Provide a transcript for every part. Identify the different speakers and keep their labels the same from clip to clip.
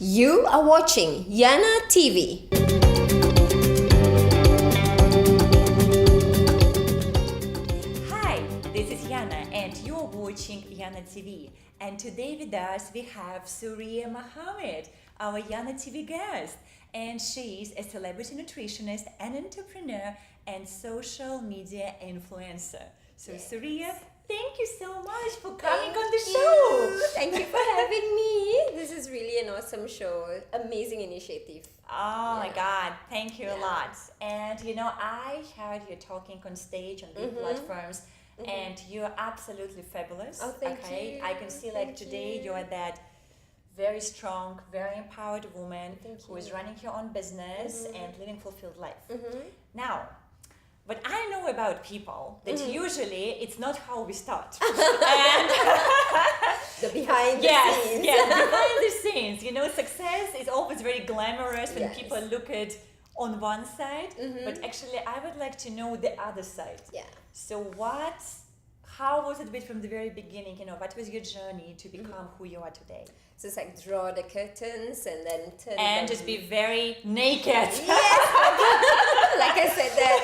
Speaker 1: You are watching YanaTV.
Speaker 2: Hi, this is Yana and you're watching YanaTV. And today with us we have Suria Mohd, our YanaTV guest. And she is a celebrity nutritionist, an entrepreneur, and social media influencer. So Suria, thank you so much for coming on the show.
Speaker 1: Thank you for having me. This is really an awesome show. Amazing initiative.
Speaker 2: Oh my God, thank you a lot. And you know, I heard you talking on stage on big platforms, and you're absolutely fabulous.
Speaker 1: Oh, thank you.
Speaker 2: I can see like today you're that very strong, very empowered woman who is running her own business and living fulfilled life. Now, what I know about people that usually it's not how we start. And
Speaker 1: The behind the scenes.
Speaker 2: Yes, behind the scenes. You know, success is always very glamorous when people look at on one side, but actually I would like to know the other side.
Speaker 1: Yeah.
Speaker 2: So how was it from the very beginning? You know, what was your journey to become who you are today?
Speaker 1: So it's like draw the curtains and then turn
Speaker 2: And
Speaker 1: them.
Speaker 2: just be very naked.
Speaker 1: Yes, like I said that.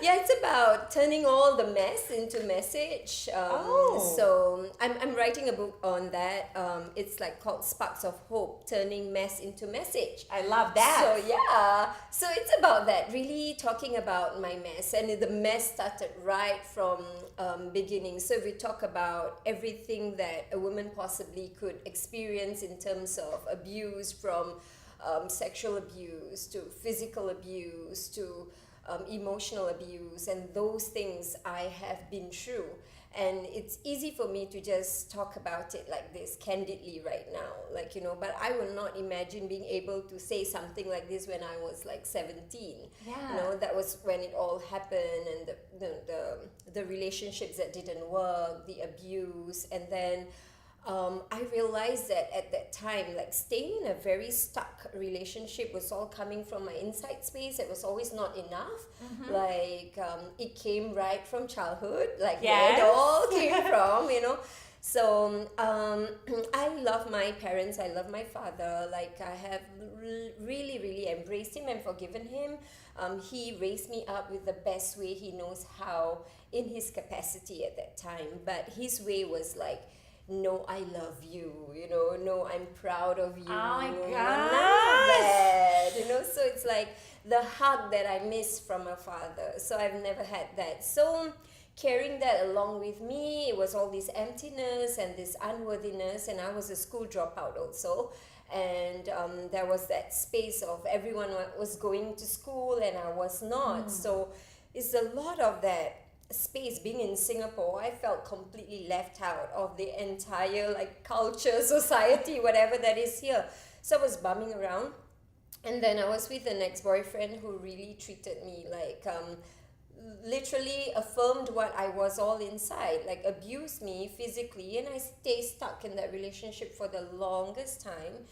Speaker 1: Yeah, it's about turning all the mess into message. So I'm writing a book on that. It's like called Sparks of Hope, turning mess into message.
Speaker 2: I love that.
Speaker 1: So yeah, so it's about that, really talking about my mess, and the mess started right from beginning. So we talk about everything that a woman possibly could experience in terms of abuse, from sexual abuse to physical abuse to emotional abuse, and those things I have been through. And it's easy for me to just talk about it like this candidly right now, like, you know, but I will not imagine being able to say something like this when I was like 17.
Speaker 2: Yeah.
Speaker 1: You know, that was when it all happened, and the relationships that didn't work, the abuse, and then I realized that at that time, like staying in a very stuck relationship was all coming from my inside space. It was always not enough. Like it came right from childhood, like where it all came from, you know. So I love my parents. I love my father. Like I have really, really embraced him and forgiven him. He raised me up with the best way he knows how in his capacity at that time. But his way was like, no, I love you, you know, no, I'm proud of you.
Speaker 2: Oh my
Speaker 1: None of
Speaker 2: gosh.
Speaker 1: that, you know, so it's like the hug that I miss from a father. So I've never had that. So carrying that along with me, it was all this emptiness and this unworthiness, and I was a school dropout also. And there was that space of everyone was going to school and I was not. So it's a lot of that space. Being in Singapore, I felt completely left out of the entire like culture, society, whatever that is here. So I was bumming around, and then I was with an ex-boyfriend who really treated me like literally affirmed what I was all inside, like abused me physically, and I stayed stuck in that relationship for the longest time.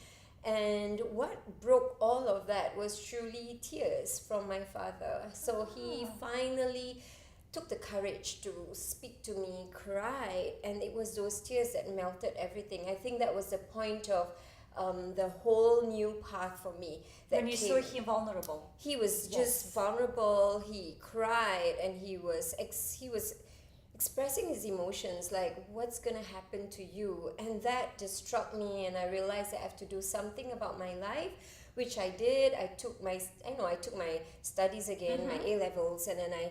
Speaker 1: And what broke all of that was truly tears from my father. So he finally took the courage to speak to me, cried, and it was those tears that melted everything. I think that was the point of the whole new path for me.
Speaker 2: When you saw him vulnerable.
Speaker 1: He was just vulnerable. He cried, and he was expressing his emotions, like, what's gonna happen to you? And that just struck me, and I realized that I have to do something about my life, which I did. I took my studies again, my A-levels, and then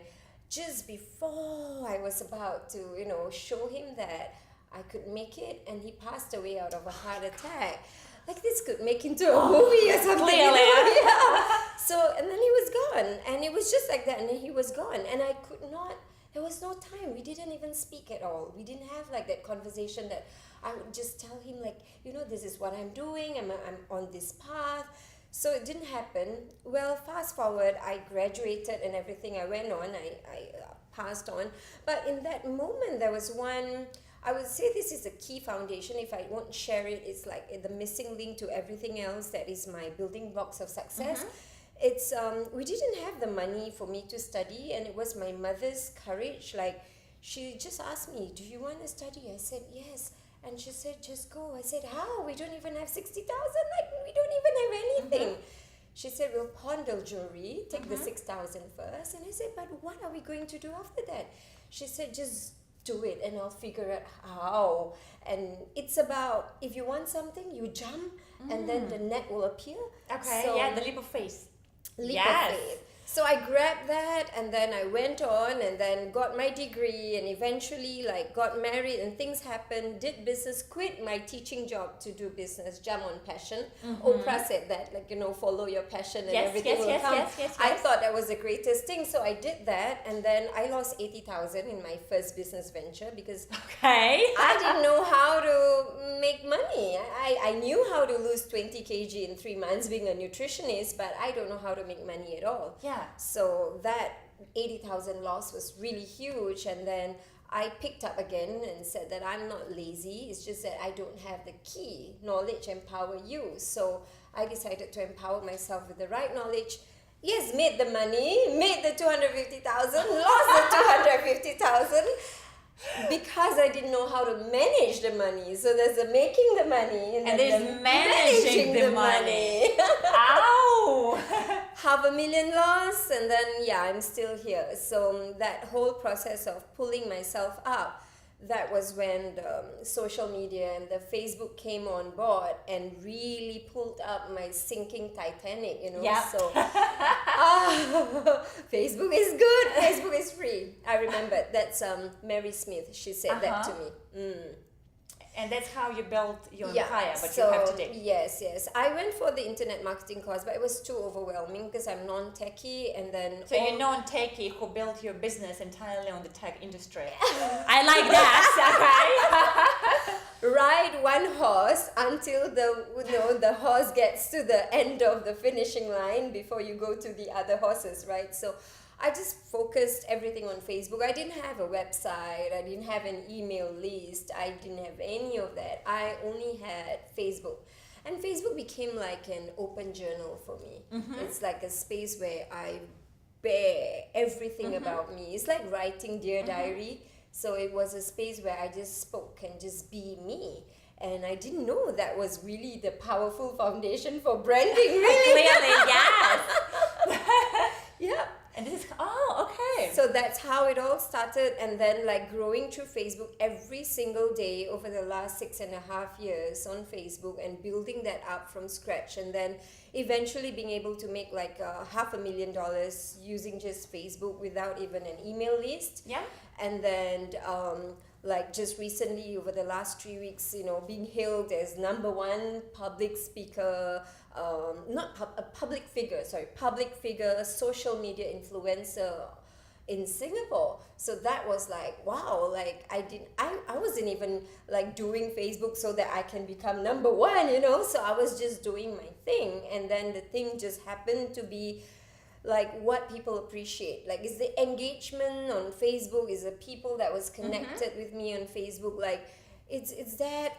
Speaker 1: just before I was about to, you know, show him that I could make it, and he passed away out of a heart attack. Like, this could make into a movie or something.
Speaker 2: Clearly.
Speaker 1: You know? Yeah. So, and then he was gone, and it was just like that, and then he was gone, and I could not, there was no time. We didn't even speak at all. We didn't have like that conversation that I would just tell him, like, you know, this is what I'm doing, I'm on this path. So it didn't happen. Well, fast forward, I graduated and everything. I went on, I passed on. But in that moment, there was one, I would say this is a key foundation. If I won't share it, it's like the missing link to everything else that is my building blocks of success. It's, we didn't have the money for me to study, and it was my mother's courage. Like, she just asked me, do you want to study? I said, yes. And she said, just go. I said, how? We don't even have 60,000. Like, we we'll pawn the jewelry, take the 6,000 first. And I said, but what are we going to do after that? She said, just do it and I'll figure out how. And it's about, if you want something, you jump and then the net will appear.
Speaker 2: Okay,
Speaker 1: So,
Speaker 2: the leap of faith.
Speaker 1: leap of faith. So I grabbed that and then I went on and then got my degree and eventually like got married and things happened, did business, quit my teaching job to do business, jump on passion. Oprah said that, like, follow your passion and everything will come. I thought that was the greatest thing. So I did that and then I lost 80,000 in my first business venture because I didn't know how to make money. I knew how to lose 20 kg in 3 months being a nutritionist, but I don't know how to make money at all. So that 80,000 loss was really huge, and then I picked up again and said that I'm not lazy, it's just that I don't have the key, knowledge, empower you. So I decided to empower myself with the right knowledge. Yes, made the money, made the 250,000, lost the 250,000 because I didn't know how to manage the money. So there's the making the money
Speaker 2: and there's managing the money. Ow!
Speaker 1: 500,000 loss, and then I'm still here. So that whole process of pulling myself up, that was when the social media and the Facebook came on board and really pulled up my sinking Titanic, So Facebook is good, Facebook is free. I remember that's Mary Smith, she said that to me.
Speaker 2: And that's how you built your empire, what you have today.
Speaker 1: Yes. I went for the internet marketing course, but it was too overwhelming because I'm non-techie, and then...
Speaker 2: So you're non-techie who built your business entirely on the tech industry. I like that, okay?
Speaker 1: Ride one horse until the horse gets to the end of the finishing line before you go to the other horses, right? So I just focused everything on Facebook. I didn't have a website. I didn't have an email list. I didn't have any of that. I only had Facebook. And Facebook became like an open journal for me. It's like a space where I bear everything about me. It's like writing Dear Diary. So it was a space where I just spoke and just be me. And I didn't know that was really the powerful foundation for branding, really.
Speaker 2: Clearly, yes.
Speaker 1: Yeah.
Speaker 2: And this is, okay.
Speaker 1: So that's how it all started, and then like growing through Facebook every single day over the last 6.5 years on Facebook and building that up from scratch, and then eventually being able to make like $500,000 using just Facebook without even an email list. And then like just recently over the last 3 weeks, being hailed as #1 public speaker, public figure, social media influencer in Singapore. So that was like, wow, like I wasn't even like doing Facebook so that I can become #1, so I was just doing my thing, and then the thing just happened to be like what people appreciate. Like, is the engagement on Facebook, is the people that was connected with me on Facebook, like it's that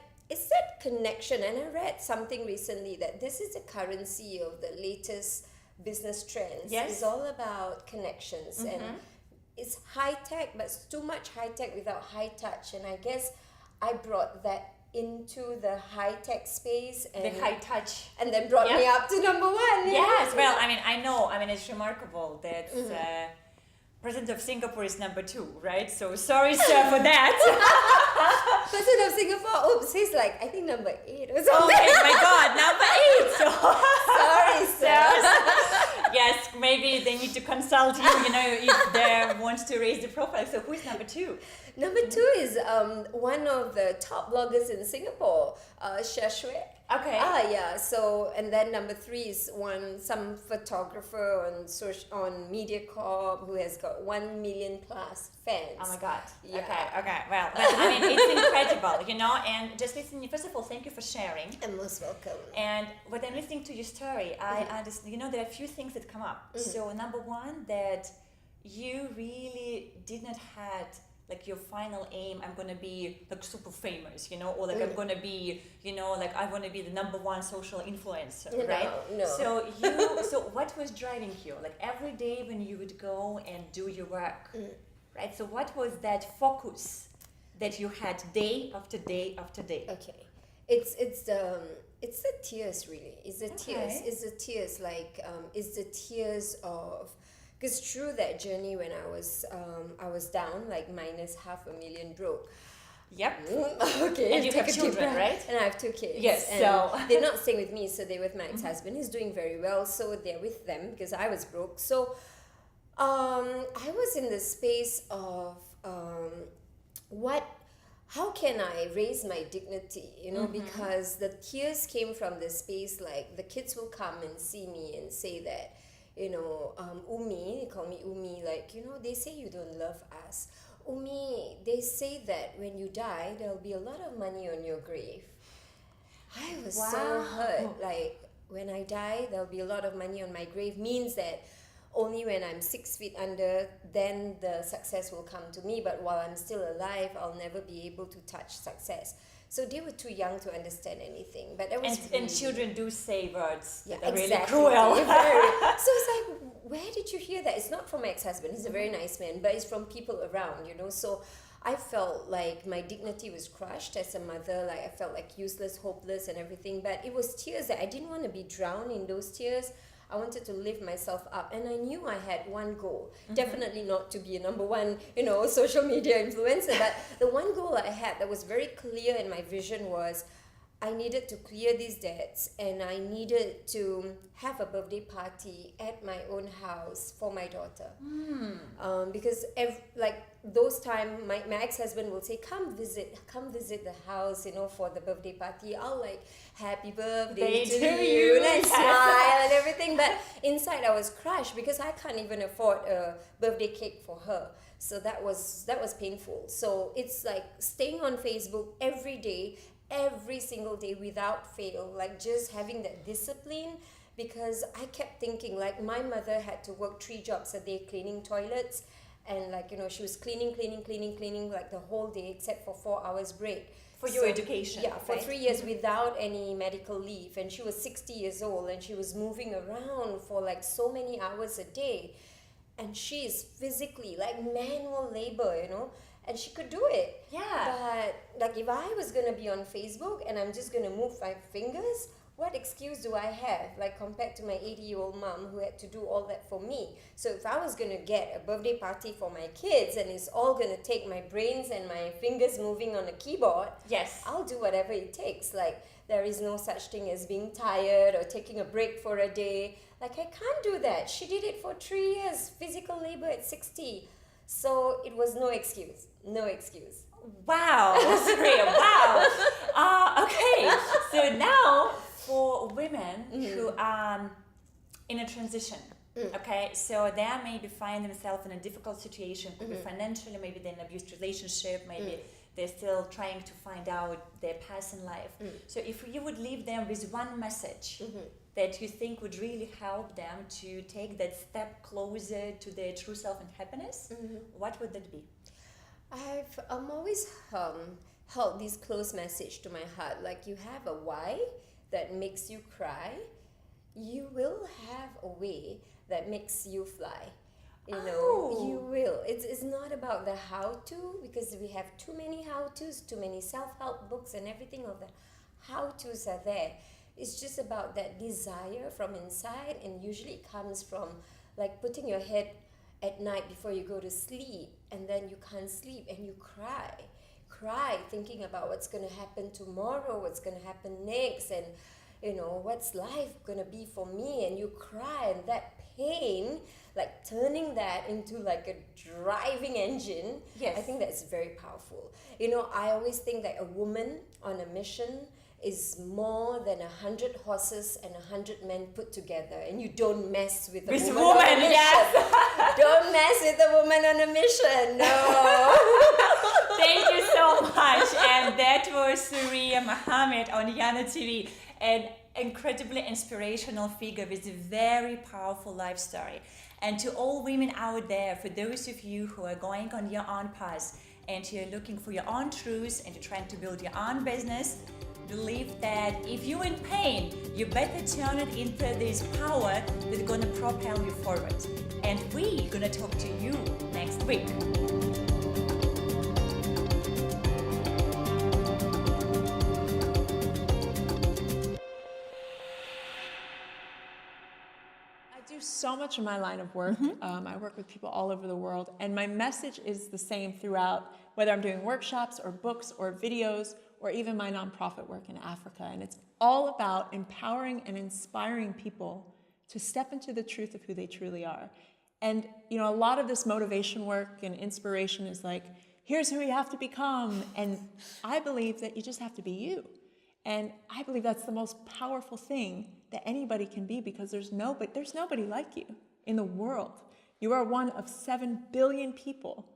Speaker 1: connection. And I read something recently that this is the currency of the latest business trends. It's all about connections, and it's high tech, but it's too much high tech without high touch. And I guess I brought that into the high tech space, and
Speaker 2: the high touch,
Speaker 1: and then brought me up to #1.
Speaker 2: Yes, well, I know. It's remarkable that President of Singapore is #2, right? So sorry, sir, for that.
Speaker 1: President of Singapore, he's like, I think #8 or something.
Speaker 2: Oh my God, #8. So
Speaker 1: sorry, sir.
Speaker 2: Yes, maybe they need to consult you, if they want to raise the profile. So who's #2?
Speaker 1: #2 is one of the top bloggers in Singapore, Shashwe.
Speaker 2: Okay.
Speaker 1: So, and then #3 is some photographer on MediaCorp who has got 1 million plus fans.
Speaker 2: Oh my God.
Speaker 1: Yeah.
Speaker 2: Okay. Well, it's incredible, and just listening, first of all, thank you for sharing.
Speaker 1: You're most welcome.
Speaker 2: And when I'm listening to your story, I understand, there are a few things that come up. So #1, that you really did not had like your final aim, I'm gonna be like super famous, or like I'm gonna be, like I wanna be the #1 social influencer, right?
Speaker 1: No.
Speaker 2: So what was driving you? Like every day when you would go and do your work, right? So what was that focus that you had day after day after day?
Speaker 1: Okay, it's It's the tears, really. It's the tears.
Speaker 2: Okay.
Speaker 1: It's the tears, it's the tears of, because through that journey when I was down, like minus $500,000 broke.
Speaker 2: Yep.
Speaker 1: Okay.
Speaker 2: And you have
Speaker 1: take a deep
Speaker 2: children,
Speaker 1: breath.
Speaker 2: right?
Speaker 1: And I have 2 kids.
Speaker 2: Yes,
Speaker 1: And
Speaker 2: so-
Speaker 1: they're not staying with me, so they're with my ex-husband. He's doing very well, so they're with them because I was broke. So, I was in the space of how can I raise my dignity, because the tears came from the space, like the kids will come and see me and say that, Umi, they call me Umi, like, they say you don't love us. Umi, they say that when you die, there'll be a lot of money on your grave. I was so
Speaker 2: Wow.
Speaker 1: hurt, like, when I die, there'll be a lot of money on my grave, means that only when I'm 6 feet under, then the success will come to me. But while I'm still alive, I'll never be able to touch success. So they were too young to understand anything. But that was
Speaker 2: And children do say words
Speaker 1: yeah,
Speaker 2: that are
Speaker 1: exactly.
Speaker 2: really cruel.
Speaker 1: So it's like, where did you hear that? It's not from my ex-husband. He's a very nice man, but it's from people around, So I felt like my dignity was crushed as a mother. Like I felt like useless, hopeless, and everything. But it was tears that I didn't want to be drowned in those tears. I wanted to lift myself up, and I knew I had one goal. Definitely not to be a number one, social media influencer, but the one goal I had that was very clear in my vision was I needed to clear these debts, and I needed to have a birthday party at my own house for my daughter. Because those time, my ex-husband will say, come visit the house, for the birthday party. I'll like, happy birthday to you, and smile and everything. But inside I was crushed because I can't even afford a birthday cake for her. So that was painful. So it's like staying on Facebook every day, every single day without fail, like just having that discipline, because I kept thinking, like, my mother had to work 3 jobs a day cleaning toilets, and like, she was cleaning like the whole day except for 4 hours break.
Speaker 2: For your education.
Speaker 1: Yeah, for
Speaker 2: right?
Speaker 1: 3 years without any medical leave, and she was 60 years old, and she was moving around for like so many hours a day, and she is physically like manual labor, and she could do it.
Speaker 2: Yeah.
Speaker 1: But like, if I was gonna be on Facebook and I'm just gonna move my fingers, what excuse do I have, like, compared to my 80-year-old mom who had to do all that for me? So if I was gonna get a birthday party for my kids and it's all gonna take my brains and my fingers moving on a keyboard,
Speaker 2: Yes.
Speaker 1: I'll do whatever it takes. Like, there is no such thing as being tired or taking a break for a day. Like, I can't do that. She did it for 3 years, physical labor at 60. So it was no excuse. No excuse.
Speaker 2: Wow, Suria, wow. Okay, so now for women who are in a transition, okay, so they maybe find themselves in a difficult situation, could be financially, maybe they're in an abused relationship, maybe they're still trying to find out their path in life. So if you would leave them with one message that you think would really help them to take that step closer to their true self and happiness, what would that be?
Speaker 1: I've always held this close message to my heart. Like, you have a why that makes you cry, you will have a way that makes you fly. You will. It's not about the how-to, because we have too many how-tos, too many self-help books and everything of the how-tos are there. It's just about that desire from inside, and usually it comes from like putting your head at night before you go to sleep, and then you can't sleep and you cry thinking about what's going to happen tomorrow, what's going to happen next, and what's life going to be for me, and you cry, and that pain, like turning that into like a driving engine.
Speaker 2: Yes.
Speaker 1: I think that's very powerful. I always think that a woman on a mission is more than 100 horses and 100 men put together, and you don't mess with a woman on a mission.
Speaker 2: Yes.
Speaker 1: Don't mess with a woman on a mission. No.
Speaker 2: Thank you so much. And that was Suria Mohd on YanaTV, an incredibly inspirational figure with a very powerful life story. And to all women out there, for those of you who are going on your own path and you're looking for your own truth and you're trying to build your own business, believe that if you're in pain, you better turn it into this power that's gonna propel you forward. And we're gonna talk to you next week.
Speaker 3: I do so much in my line of work. I work with people all over the world, and my message is the same throughout, whether I'm doing workshops or books or videos or even my nonprofit work in Africa. And it's all about empowering and inspiring people to step into the truth of who they truly are. And you know, a lot of this motivation work and inspiration is like, here's who you have to become. And I believe that you just have to be you. And I believe that's the most powerful thing that anybody can be, because there's nobody like you in the world. You are one of 7 billion people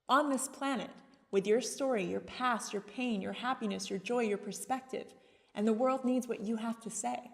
Speaker 3: on this planet with your story, your past, your pain, your happiness, your joy, your perspective. And the world needs what you have to say.